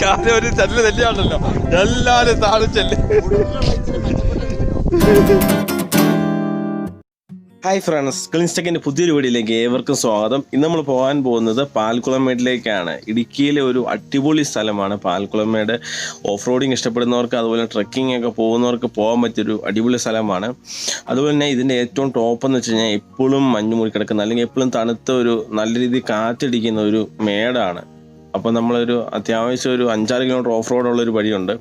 കാര്യം ഒരു ചെല്ല് തന്നെയാണല്ലോ, എല്ലാരും താഴെ ചെല്ല്. ഹായ് ഫ്രണ്ട്സ്, ക്ലിൻസിന്റെ പുതിയൊരു വീഡിയോയിലേക്ക് ഏവർക്കും സ്വാഗതം. ഇന്ന് നമ്മൾ പോകാൻ പോകുന്നത് പാൽക്കുളമേടിലേക്കാണ്. ഇടുക്കിയിലെ ഒരു അടിപൊളി സ്ഥലമാണ് പാൽക്കുളമേട്. ഓഫ് റോഡിങ് ഇഷ്ടപ്പെടുന്നവർക്ക് അതുപോലെ ട്രക്കിംഗ് ഒക്കെ പോകുന്നവർക്ക് പോകാൻ പറ്റിയൊരു അടിപൊളി സ്ഥലമാണ്. അതുപോലെ തന്നെ ഇതിൻ്റെ ഏറ്റവും ടോപ്പ് എന്ന് വെച്ച് കഴിഞ്ഞാൽ എപ്പോഴും മഞ്ഞ് മൂടി കിടക്കുന്ന, അല്ലെങ്കിൽ എപ്പോഴും തണുത്ത ഒരു നല്ല രീതിയിൽ കാറ്റടിക്കുന്ന ഒരു മേടാണ്. അപ്പോൾ നമ്മളൊരു അത്യാവശ്യം ഒരു 5-6 കിലോമീറ്റർ ഓഫ് റോഡുള്ളൊരു വഴിയുണ്ട്.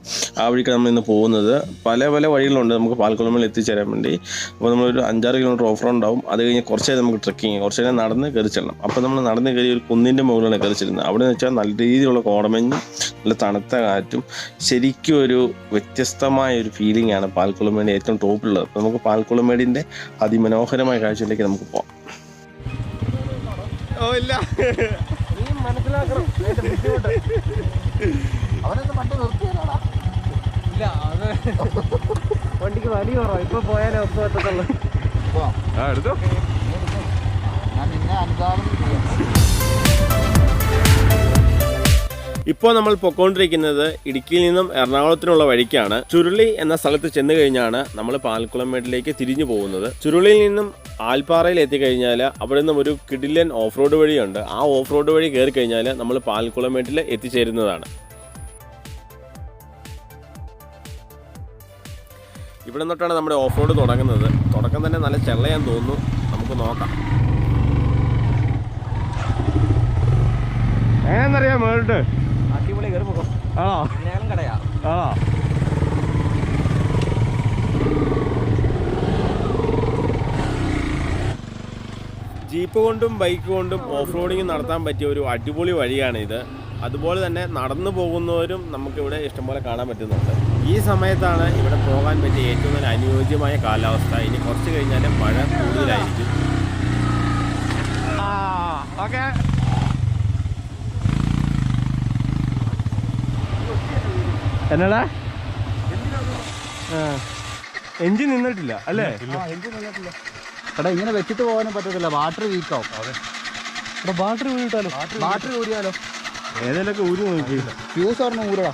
ആ വഴിക്ക് നമ്മൾ ഇന്ന് പോകുന്നത്. പല പല വഴികളുണ്ട് നമുക്ക് പാൽക്കുളമേൽ എത്തിച്ചേരാൻ വേണ്ടി. അപ്പോൾ നമ്മളൊരു 5-6 കിലോമീറ്റർ ഓഫ് റോഡ് ഉണ്ടാവും. അത് കഴിഞ്ഞ് കുറച്ച് നേരം നമുക്ക് ട്രക്കിങ്, കുറച്ച് നേരം നടന്ന് കയറി ചെല്ലണം. അപ്പോൾ നമ്മൾ നടന്ന് കയറി ഒരു കുന്നിൻ്റെ മുകളിലാണ് കയറി ചെല്ലുന്നത്. അവിടെ നിന്ന് വെച്ചാൽ നല്ല രീതിയിലുള്ള കോടമഞ്ഞും നല്ല തണുത്ത കാറ്റും, ശരിക്കും ഒരു വ്യത്യസ്തമായ ഒരു ഫീലിംഗ് ആണ് പാൽക്കുളമേട് ഏറ്റവും ടോപ്പിലുള്ളത്. അപ്പോൾ നമുക്ക് പാൽക്കുളമേടിൻ്റെ അതിമനോഹരമായ കാഴ്ചയിലേക്ക് നമുക്ക് പോകാം. ഓ ഇല്ല, മനസ്സിലാക്കണം അവനൊന്ന് പണ്ട് നിർത്തിയതാടാ. ഇല്ല, അത് വണ്ടിക്ക് വലിയ കുറവാ. ഇപ്പൊ പോയാലേ ഒപ്പം എത്തത്തുള്ളൂ. എടുത്തോ, ഞാൻ നിന്നെ അനുദാനം. ഇപ്പോൾ നമ്മൾ പൊക്കോണ്ടിരിക്കുന്നത് ഇടുക്കിയിൽ നിന്നും എറണാകുളത്തിനുള്ള വഴിക്കാണ്. ചുരുളി എന്ന സ്ഥലത്ത് ചെന്ന് കഴിഞ്ഞാണ് നമ്മൾ പാൽക്കുളമേട്ടിലേക്ക് തിരിഞ്ഞു പോകുന്നത്. ചുരുളിയിൽ നിന്നും ആൽപ്പാറയിൽ എത്തിക്കഴിഞ്ഞാൽ അവിടെ നിന്നും ഒരു കിടിലൻ ഓഫ് റോഡ് വഴിയുണ്ട്. ആ ഓഫ് റോഡ് വഴി കയറി കഴിഞ്ഞാൽ നമ്മൾ പാൽക്കുളമേട്ടിൽ എത്തിച്ചേരുന്നതാണ്. ഇവിടെ നിന്നിട്ടാണ് നമ്മുടെ ഓഫ് റോഡ് തുടങ്ങുന്നത്. തുടക്കം തന്നെ നല്ല ചെള്ളയാൻ തോന്നുന്നു. നമുക്ക് നോക്കാം. എങ്ങനെയെന്നറിയാം മേളിട്ട് അടിപൊളി കയറി പോകും. ആണോ? കടയാ. ആണോ? ജീപ്പ് കൊണ്ടും ബൈക്ക് കൊണ്ടും ഓഫ് റോഡിങ് നടത്താൻ പറ്റിയ ഒരു അടിപൊളി വഴിയാണിത്. അതുപോലെ തന്നെ നടന്നു പോകുന്നവരും നമുക്കിവിടെ ഇഷ്ടംപോലെ കാണാൻ പറ്റുന്നുണ്ട്. ഈ സമയത്താണ് ഇവിടെ പോകാൻ പറ്റിയ ഏറ്റവും നല്ല അനുയോജ്യമായ കാലാവസ്ഥ. ഇനി കുറച്ച് കഴിഞ്ഞാൽ മഴ കൂടുതലായിരിക്കും. ഓക്കെ, എന്നാടാ എഞ്ചിൻ നിന്നിട്ടില്ല അല്ലേ? എഞ്ചിൻ നിന്നിട്ടില്ല. എടാ ഇങ്ങനെ വെച്ചിട്ട് പോകാനും പറ്റത്തില്ല, ബാറ്ററി വീക്കാവും. എടാ ബാറ്ററി ഊരിട്ടാലോ? ബാറ്ററി ഊരിയാലോ? ഏതെങ്കിലുമൊക്കെ ഊരി നോക്കിയില്ല. ഫ്യൂസ് പറഞ്ഞ ഊരടാ.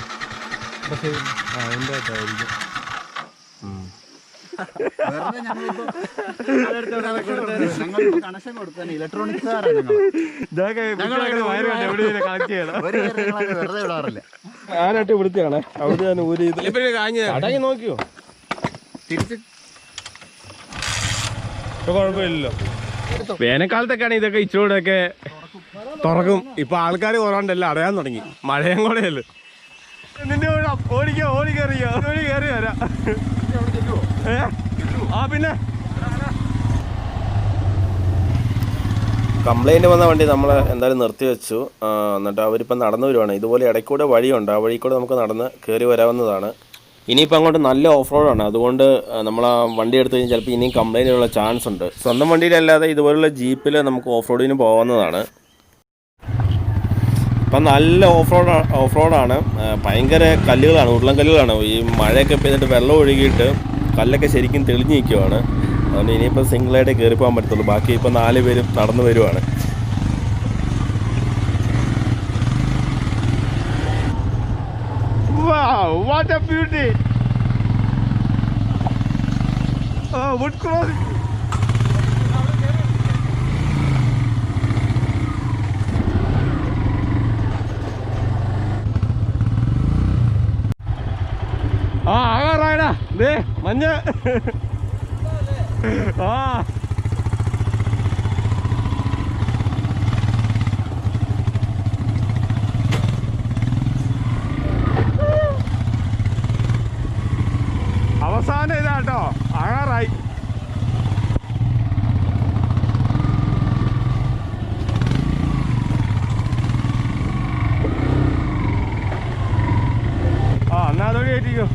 എന്തായിരിക്കും കണക്ഷൻ കൊടുക്കാൻ ഇലക്ട്രോണിക്സ് വെറുതെ വിടാറില്ല. ആരായിട്ട് ഇവിടുത്തെയാണ് അവിടെ ഞാൻ ഊരി അടങ്ങി നോക്കിയോ? തിരിച്ച് കുഴപ്പമില്ലല്ലോ. വേനൽക്കാലത്തൊക്കെയാണ് ഇതൊക്കെ ഇച്ചിരൂടെയൊക്കെ തുറക്കും. ഇപ്പൊ ആൾക്കാർ കുറവുണ്ടല്ലോ, അടയാൻ തുടങ്ങി. മഴയും കൂടെയല്ലേ. നിന്റെ ഓടിക്കോ, ഓടി കയറിയോ? ഓടി കയറി വരാം. ആ പിന്നെ കംപ്ലൈൻറ്റ് വന്ന വണ്ടി നമ്മൾ എന്തായാലും നിർത്തി വെച്ചു. എന്നിട്ട് അവരിപ്പം നടന്നു വരുവാണ്. ഇതുപോലെ ഇടയ്ക്കൂടെ വഴിയുണ്ട്, ആ വഴി കൂടെ നമുക്ക് നടന്ന് കയറി വരാവുന്നതാണ്. ഇനിയിപ്പോൾ അങ്ങോട്ട് നല്ല ഓഫ് റോഡാണ്. അതുകൊണ്ട് നമ്മൾ ആ വണ്ടി എടുത്തു കഴിഞ്ഞാൽ ചിലപ്പോൾ ഇനിയും കംപ്ലൈൻറ്റുള്ള ചാൻസ് ഉണ്ട്. സ്വന്തം വണ്ടിയിലല്ലാതെ ഇതുപോലുള്ള ജീപ്പിൽ നമുക്ക് ഓഫ് റോഡിന് പോകാവുന്നതാണ്. ഇപ്പം നല്ല ഓഫ് റോഡാണ്. ഭയങ്കര കല്ലുകളാണ്, ഉരുളൻ കല്ലുകളാണ്. ഈ മഴയൊക്കെ പെയ്തിട്ട് വെള്ളം ഒഴുകിയിട്ട് കല്ലൊക്കെ ശരിക്കും തെളിഞ്ഞ് നിൽക്കുവാണ്. അതുകൊണ്ട് ഇനിയിപ്പോൾ സിംഗിളായിട്ടേ കയറി പോകാൻ പറ്റത്തുള്ളൂ. ബാക്കി ഇപ്പോൾ 4 പേരും നടന്നു വരുവാണ്. Wow, what a beauty! Oh, wood cross. ആകാറായടാ, ദേ മഞ്ഞ്. അവസാനം ഇതാട്ടോ, ആകാറായി. എന്നാ അതോടെ കയറ്റിക്കോ.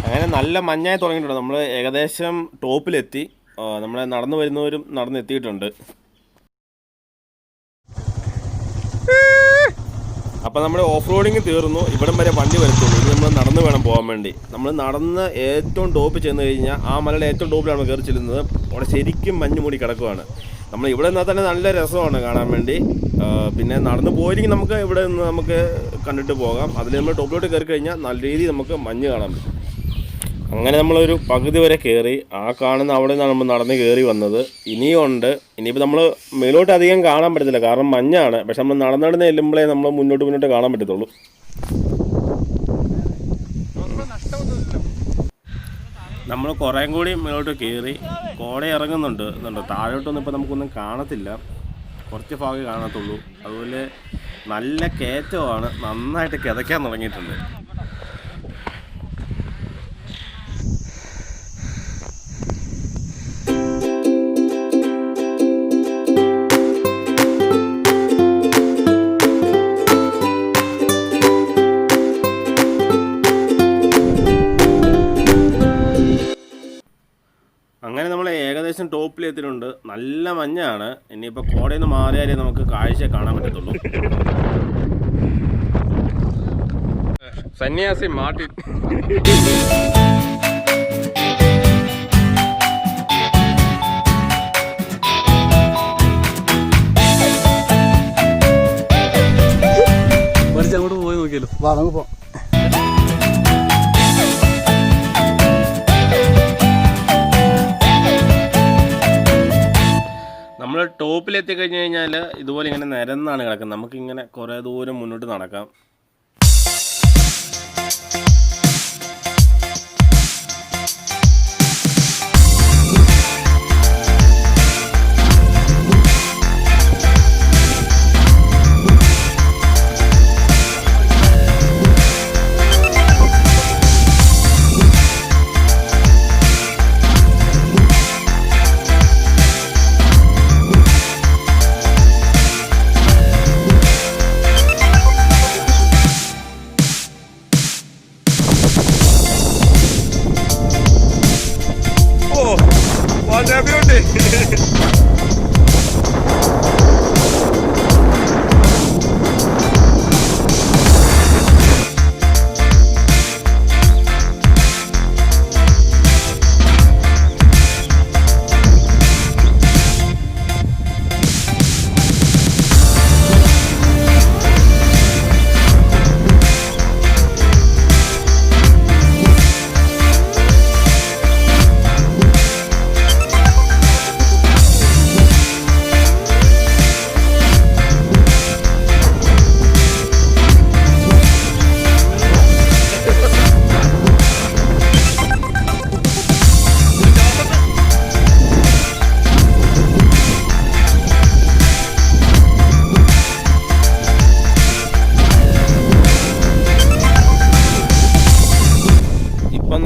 അങ്ങനെ നല്ല മഞ്ഞായി തുടങ്ങിയിട്ടുണ്ട്. നമ്മൾ ഏകദേശം ടോപ്പിലെത്തി. നമ്മളെ നടന്നു വരുന്നവരും നടന്നെത്തിയിട്ടുണ്ട്. അപ്പോൾ നമ്മുടെ ഓഫ് റോഡിങ് തീർന്നു. ഇവിടം വരെ വണ്ടി വരത്തുള്ളൂ. ഇനി നമ്മൾ നടന്ന് വേണം പോകാൻ വേണ്ടി. നമ്മൾ നടന്ന് ഏറ്റവും ടോപ്പ് ചെന്ന് കഴിഞ്ഞാൽ ആ മലയുടെ ഏറ്റവും ടോപ്പിലാണ് കയറി ചെല്ലുന്നത്. അവിടെ ശരിക്കും മഞ്ഞ് മൂടി കിടക്കുവാണ്. നമ്മൾ ഇവിടെ നിന്നാൽ തന്നെ നല്ല രസമാണ് കാണാൻ വേണ്ടി. പിന്നെ നടന്ന് പോയിരിക്കും നമുക്ക് ഇവിടെ നിന്ന് നമുക്ക് കണ്ടിട്ട് പോകാം. അതിൽ നമ്മൾ ടോപ്പിലോട്ട് കയറി കഴിഞ്ഞാൽ നല്ല രീതിയിൽ നമുക്ക് മഞ്ഞ് കാണാൻ പറ്റും. അങ്ങനെ നമ്മളൊരു പകുതി വരെ കയറി. ആ കാണുന്ന അവിടെ നിന്നാണ് നമ്മൾ നടന്ന് കയറി വന്നത്. ഇനിയും ഉണ്ട്. ഇനിയിപ്പോൾ നമ്മൾ മേലോട്ട് അധികം കാണാൻ പറ്റത്തില്ല, കാരണം മഞ്ഞാണ്. പക്ഷെ നമ്മൾ നടന്ന് ചെല്ലുമ്പോഴേ നമ്മൾ മുന്നോട്ട് കാണാൻ പറ്റത്തുള്ളൂ. നമ്മൾ കുറേ കൂടി മേലോട്ട് കയറി. കോട ഇറങ്ങുന്നുണ്ട്. താഴോട്ടൊന്നും ഇപ്പോൾ നമുക്കൊന്നും കാണത്തില്ല, കുറച്ച് ഭാഗമേ കാണത്തുള്ളൂ. അതുപോലെ നല്ല കയറ്റമാണ്, നന്നായിട്ട് കിതയ്ക്കാൻ തുടങ്ങിയിട്ടുണ്ട്. അങ്ങനെ നമ്മൾ ഏകദേശം ടോപ്പിലെത്തിയിട്ടുണ്ട്. നല്ല മഞ്ഞാണ്. ഇനിയിപ്പോൾ കോടയിൽ നിന്ന് മാറിയാലേ നമുക്ക് കാഴ്ച കാണാൻ പറ്റത്തുള്ളൂ. സന്യാസി മാർട്ടിൻ അങ്ങോട്ട് പോയി നോക്കിയല്ലോ. നമുക്ക് പോവാം. നമ്മൾ ടോപ്പിലെത്തി കഴിഞ്ഞ് കഴിഞ്ഞാൽ ഇതുപോലെ ഇങ്ങനെ നിരന്നാണ് കിടക്കുന്നത്. നമുക്കിങ്ങനെ കുറേ ദൂരം മുന്നോട്ട് നടക്കാം.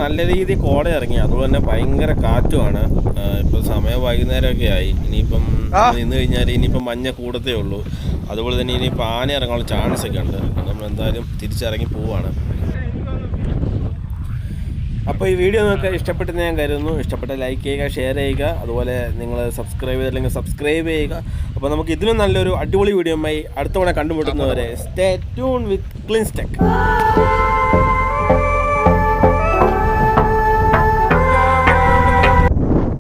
നല്ല രീതിയിൽ കോട ഇറങ്ങി. അതുപോലെ തന്നെ ഭയങ്കര കാറ്റുമാണ്. ഇപ്പോൾ സമയം വൈകുന്നേരമൊക്കെ ആയി. ഇനിയിപ്പം നിന്ന് കഴിഞ്ഞാൽ ഇനിയിപ്പം മഞ്ഞ കൂടത്തേ ഉള്ളൂ. അതുപോലെ തന്നെ ഇനിയിപ്പോൾ ആന ഇറങ്ങാനുള്ള ചാൻസ് ഒക്കെ ഉണ്ട്. നമ്മൾ എന്തായാലും തിരിച്ചിറങ്ങി പോവാണ്. അപ്പോൾ ഈ വീഡിയോ നിങ്ങൾക്ക് ഇഷ്ടപ്പെട്ടെന്ന് ഞാൻ കരുതുന്നു. ഇഷ്ടപ്പെട്ട ലൈക്ക് ചെയ്യുക, ഷെയർ ചെയ്യുക, അതുപോലെ നിങ്ങൾ സബ്സ്ക്രൈബ് ചെയ്തില്ലെങ്കിൽ സബ്സ്ക്രൈബ് ചെയ്യുക. അപ്പോൾ നമുക്ക് ഇതിലും നല്ലൊരു അടിപൊളി വീഡിയോയുമായി അടുത്ത തവണ കണ്ടുമുട്ടുന്നവരെ stay tune with Clins tech.